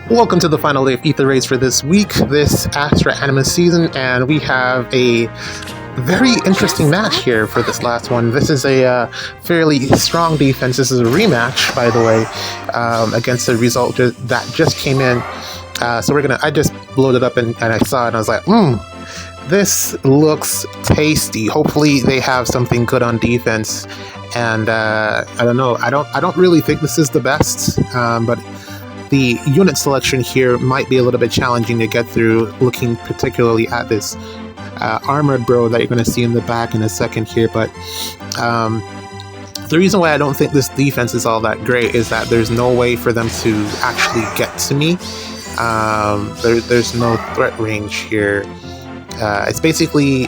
Welcome to the final day of Ether race for this week, this Astra anime season, and we have a very interesting match here for this last one. This is a fairly strong defense. This is a rematch, by the way, against the result that just came in. So I just loaded up and I saw it and I was like, this looks tasty. Hopefully they have something good on defense. And I don't know. I don't really think this is the best, but the unit selection here might be a little bit challenging to get through, looking particularly at this armored bro that you're going to see in the back in a second here. But the reason why I don't think this defense is all that great is that there's no way for them to actually get to me. There's no threat range here. It's basically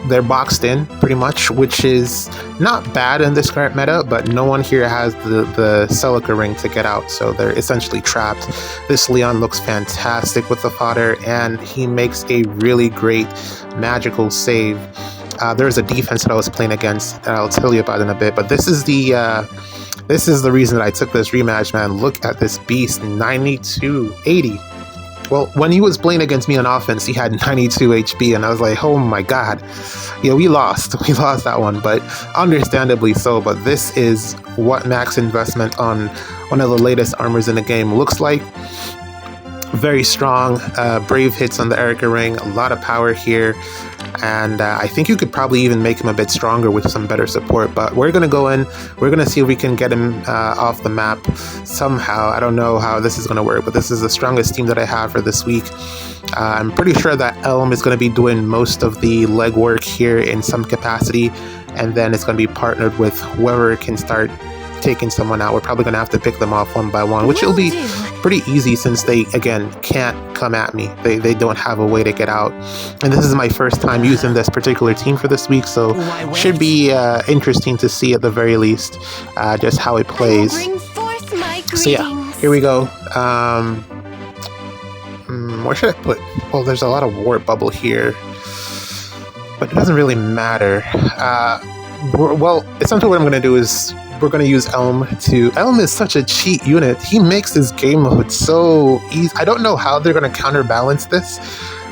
they're boxed in pretty much, which is not bad in this current meta, but no one here has the Celica ring to get out, so they're essentially trapped. This Leon looks fantastic with the fodder, and he makes a really great magical save. There's a defense that I was playing against that I'll tell you about in a bit, but this is the reason that I took this rematch, man. Look at this beast, 9280. Well, when he was playing against me on offense, he had 92 HP, and I was like, oh my god. Yeah, we lost. We lost that one, but understandably so. But this is what max investment on one of the latest armors in the game looks like. Very strong, brave hits on the Erica ring, a lot of power here. And I think you could probably even make him a bit stronger with some better support. But we're going to go in. We're going to see if we can get him off the map somehow. I don't know how this is going to work, but this is the strongest team that I have for this week. I'm pretty sure that Elm is going to be doing most of the legwork here in some capacity. And then it's going to be partnered with whoever can start taking someone out. We're probably going to have to pick them off one by one, which will be pretty easy since they, again, can't come at me. They don't have a way to get out. And this is my first time using this particular team for this week, so should be interesting to see at the very least just how it plays. So yeah, here we go. Where should I put? Well, there's a lot of warp bubble here, but it doesn't really matter. Well, essentially what I'm going to do is we're going to use Elm is such a cheat unit. He makes his game mode so easy. I don't know how they're going to counterbalance this,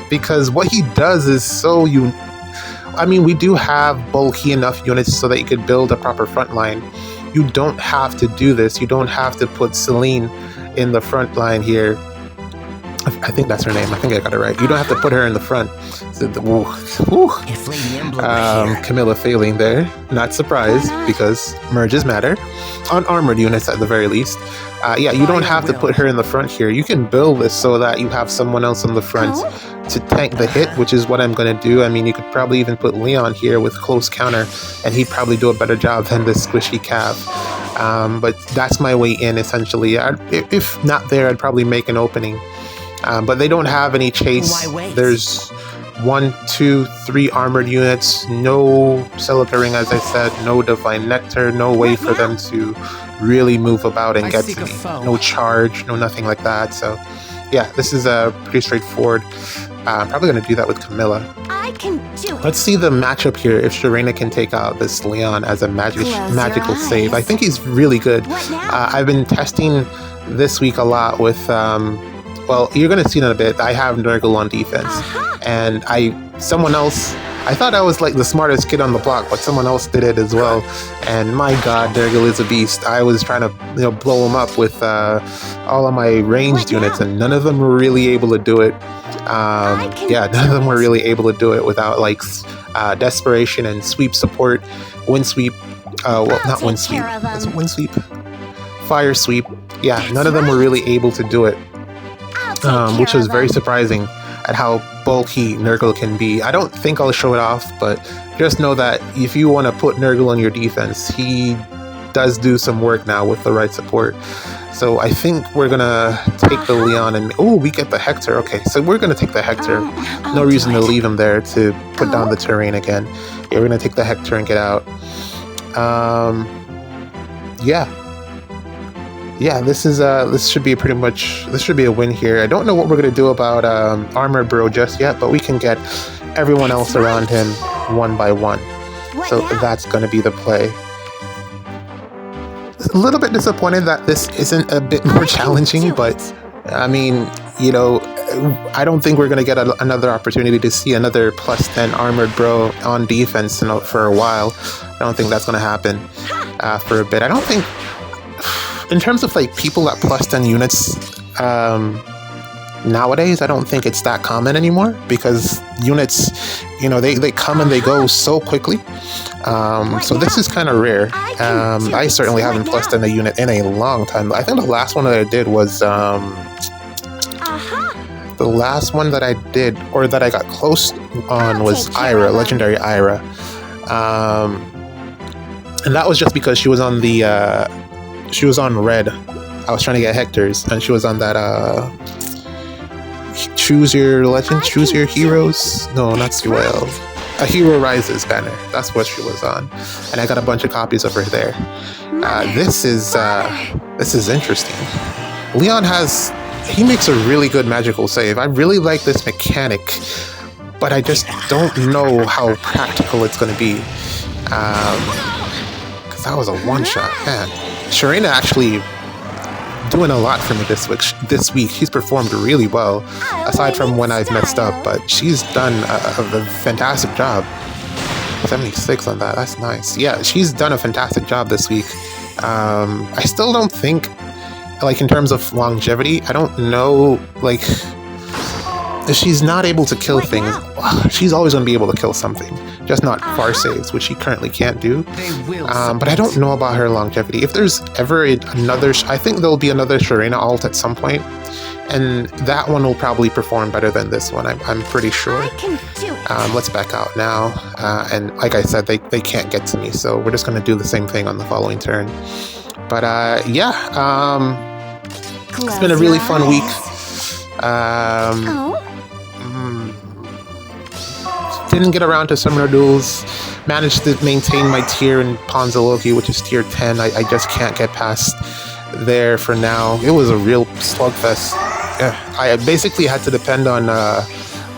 because what he does is so I mean, we do have bulky enough units so that you could build a proper front line. You don't have to do this. You don't have to put Celine in the front line here. I think that's her name. I think I got it right. You don't have to put her in the front. So Camilla failing there. Not surprised, because merges matter. On armored units at the very least. Yeah, you don't have to put her in the front here. You can build this so that you have someone else in the front to tank the hit, which is what I'm going to do. I mean, you could probably even put Leon here with close counter, and he'd probably do a better job than this squishy Cav. But that's my way in, essentially. If not there, I'd probably make an opening. But they don't have any chase. There's 1, 2, 3 armored units, no Celica ring, as I said, no Divine Nectar, no way for them to really move about and get to me. No charge, no nothing like that. So yeah, this is pretty straightforward. I'm probably going to do that with Camilla. I can do it. Let's see the matchup here, if Sharena can take out this Leon as a magical save. I think he's really good. I've been testing this week a lot with... well, you're going to see in a bit. I have Nurgle on defense, and someone else, I thought I was like the smartest kid on the block, but someone else did it as well, and my god, Nurgle is a beast. I was trying to blow him up with all of my ranged units, and none of them were really able to do it. Yeah, none of them were really able to do it without like desperation and sweep support, wind sweep, well, not wind sweep, is it wind sweep? Fire sweep. Yeah, none of them were really able to do it. Which was very surprising at how bulky Nurgle can be. I don't think I'll show it off, but just know that if you want to put Nurgle on your defense, he does do some work now with the right support. So I think we're gonna take the Leon and... Oh, we get the Hector. Okay, so we're gonna take the Hector. No reason to leave him there to put down the terrain again. Yeah, we're gonna take the Hector and get out. Yeah, this should be a win here. I don't know what we're gonna do about Armor Bro just yet, but we can get everyone else around him one by one. So that's gonna be the play. a little bit disappointed that this isn't a bit more challenging, but I mean, you know, I don't think we're going to get another opportunity to see another plus 10 armored bro on defense for a while. I don't think that's going to happen for a bit. I don't think, in terms of like people at plus 10 units, nowadays, I don't think it's that common anymore, because units, you know, they come and they go so quickly. So this is kind of rare. I certainly haven't plus 10 a unit in a long time. I think the last one that I did was the last one that I did, or that I got close on, was Ira, legendary Ira. And that was just because she was on the she was on red. I was trying to get Hector's, and she was on that choose your legend, choose your heroes. No, not Suel. A Hero Rises banner. That's what she was on, and I got a bunch of copies of her there. This is interesting. Leon he makes a really good magical save. I really like this mechanic, but I just don't know how practical it's going to be. Because that was a one-shot, man. Sharena actually doing a lot for me this week. She's performed really well, aside from when I've messed up, but she's done a fantastic job. 76 on that, that's nice. Yeah, she's done a fantastic job this week. I still don't think, like, in terms of longevity, I don't know, like, if she's not able to kill things, she's always going to be able to kill something, just not far saves, which she currently can't do. But I don't know about her longevity. If there's ever another, I think there'll be another Sharena alt at some point, and that one will probably perform better than this one, I'm pretty sure. Let's back out now, and like I said, they can't get to me, so we're just going to do the same thing on the following turn. But yeah, it's been a really fun week. Didn't get around to Summoner Duels. Managed to maintain my tier in Ponzaloki, which is tier 10. I just can't get past there for now. It was a real slugfest. I basically had to depend on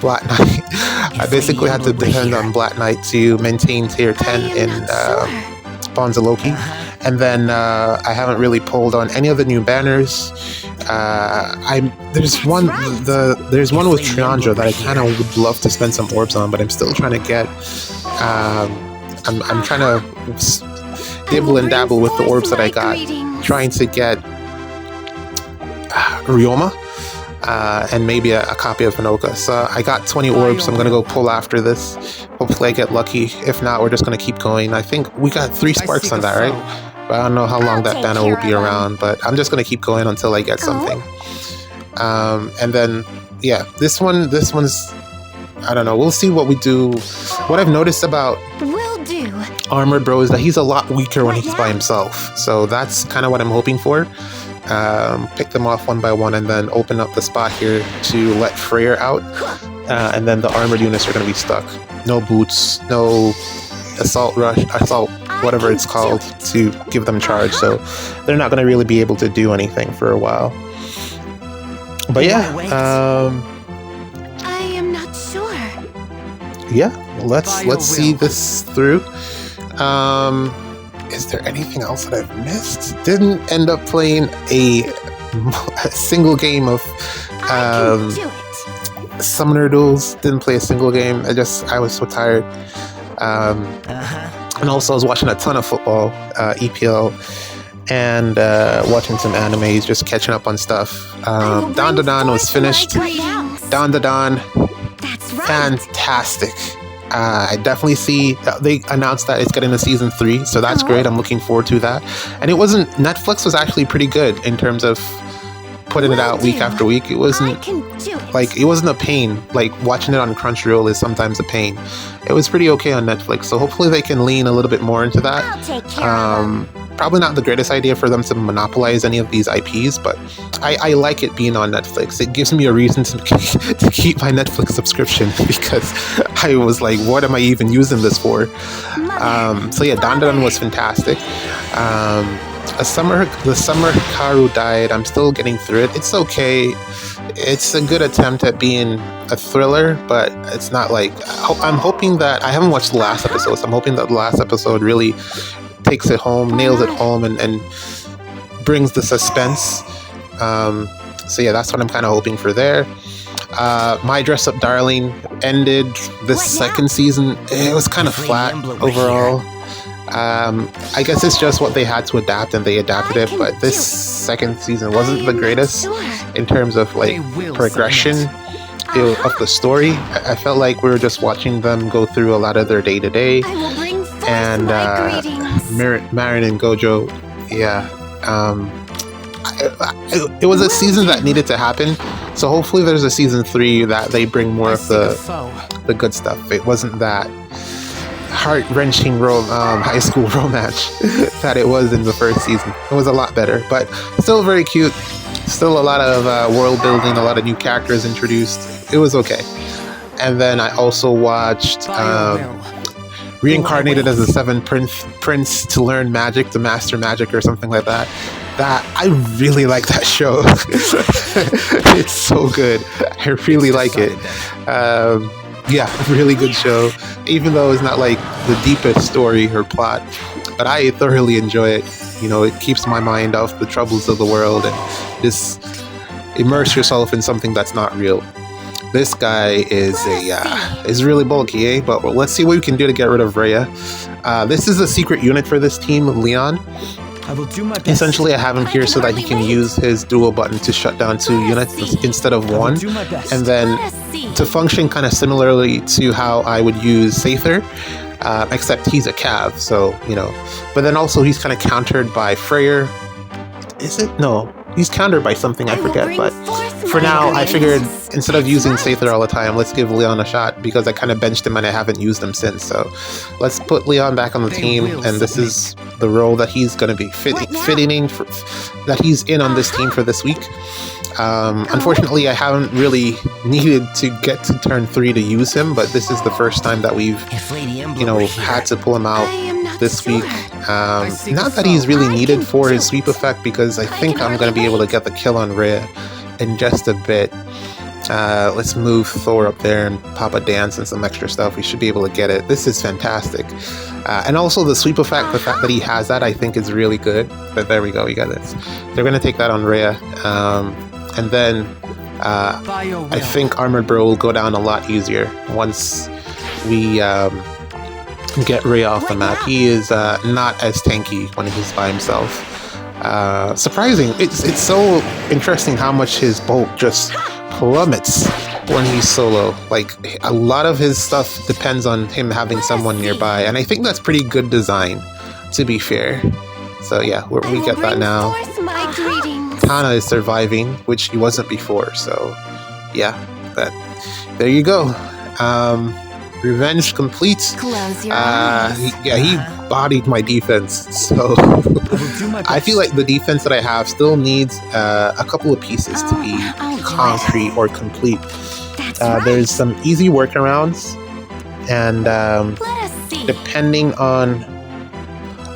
Black Knight. I basically had to depend on Black Knight to maintain tier 10 in Ponzaloki. And then I haven't really pulled on any of the new banners. There's one with Triandra that I kind of would love to spend some orbs on, but I'm still trying to get. I'm trying to dibble and dabble with the orbs that I got, trying to get Ryoma and maybe a copy of Hinoka. So I got 20 orbs. So I'm gonna go pull after this. Hopefully I get lucky. If not, we're just gonna keep going. I think we got 3 sparks on that, right? But I don't know how long that banner will be around, but I'm just gonna keep going until I get something. And then, yeah, this one's, I don't know, we'll see what we do. What I've noticed about Armored Bro is that he's a lot weaker when he's by himself. So that's kind of what I'm hoping for. Pick them off one by one and then open up the spot here to let Freyr out. And then the armored units are gonna be stuck. No boots, no assault, whatever it's called, to give them charge, so they're not going to really be able to do anything for a while. But yeah, I am not sure. Yeah, let's see this through. Is there anything else that I've missed? Didn't end up playing a single game of Summoner Duels. Didn't play a single game. I was so tired. And also I was watching a ton of football, EPL, and watching some animes, just catching up on stuff. Don was finished. Don, fantastic. I definitely see they announced that it's getting a season 3, so that's great. I'm looking forward to that. And Netflix was actually pretty good in terms of putting it out week after week. It wasn't a pain. Like, watching it on Crunchyroll is sometimes a pain. It was pretty okay on Netflix, so hopefully they can lean a little bit more into that. Probably not the greatest idea for them to monopolize any of these IPs, but I like it being on Netflix. It gives me a reason to keep my Netflix subscription, because I was like, what am I even using this for? So yeah, Don was fantastic. The summer Hikaru died. I'm still getting through it. It's okay. It's a good attempt at being a thriller, but it's not like, I'm hoping that, I haven't watched the last episode, so I'm hoping that the last episode really takes it home, nails it home, and brings the suspense. So yeah, that's what I'm kind of hoping for there. My Dress Up Darling ended this second season. It was kind of flat overall. I guess it's just what they had to adapt, and they adapted it, but this second season wasn't the greatest in terms of like progression of the story. I felt like we were just watching them go through a lot of their day-to-day, and Marin and Gojo, yeah, it was a season that needed to happen, so hopefully there's a season 3 that they bring more of the good stuff. It wasn't that heart-wrenching high school romance that it was in the first season. It was a lot better, but still very cute. Still a lot of world building, a lot of new characters introduced. It was okay. And then I also watched Reincarnated as a 7th Prince to learn magic, to master magic or something like that. That I really like that show. It's so good. I really like it. Yeah, really good show. Even though it's not like the deepest story or plot, but I thoroughly enjoy it. You know, it keeps my mind off the troubles of the world and just immerse yourself in something that's not real. This guy is really bulky, eh? But let's see what we can do to get rid of Rhea. This is a secret unit for this team, Leon. I will do my best. Essentially, I have him here so that he can use his dual button to shut down 2 units instead of 1. And then to function kind of similarly to how I would use Ather, except he's a Cav, so, you know. But then also he's kind of countered by Freyr. Is it? No. He's countered by something, I forget, but for now, I figured instead of using Ather all the time, let's give Leon a shot, because I kind of benched him and I haven't used him since. So let's put Leon back on the team, and this is the role that he's going to be fitting in, that he's in on this team for this week. Unfortunately, I haven't really needed to get to turn 3 to use him, but this is the first time that we've, you know, had to pull him out this week. Not that he's really needed for his sweep effect, because I think I'm going to be able to get the kill on Rhea in just a bit. Let's move Thor up there and pop a dance and some extra stuff. We should be able to get it. This is fantastic. And also the sweep effect, the fact that he has that, I think is really good. But there we go, we got this. They're going to take that on Rhea. And then I think Armored Bro will go down a lot easier once we get Rhea off the map. He is not as tanky when he's by himself. Surprising. It's so interesting how much his bulk just plummets when he's solo. Like, a lot of his stuff depends on him having someone nearby, and I think that's pretty good design, to be fair. So yeah, we get that now. Tana is surviving, which he wasn't before, so yeah, but there you go. Revenge complete. He bodied my defense, so I feel like the defense that I have still needs a couple of pieces to be concrete or complete. There's some easy workarounds, and depending on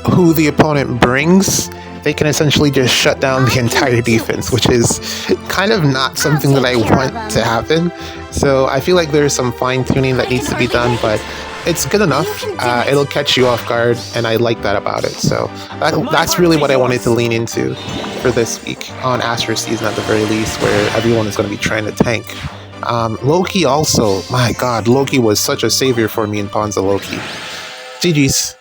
who the opponent brings, they can essentially just shut down the entire defense, which is kind of not something that I want to happen. So I feel like there's some fine-tuning that needs to be done, but it's good enough. It'll catch you off guard, and I like that about it. So that's really what I wanted to lean into for this week on Astra season, at the very least, where everyone is going to be trying to tank. Loki also, my god, Loki was such a savior for me in Ponza Loki. GG's.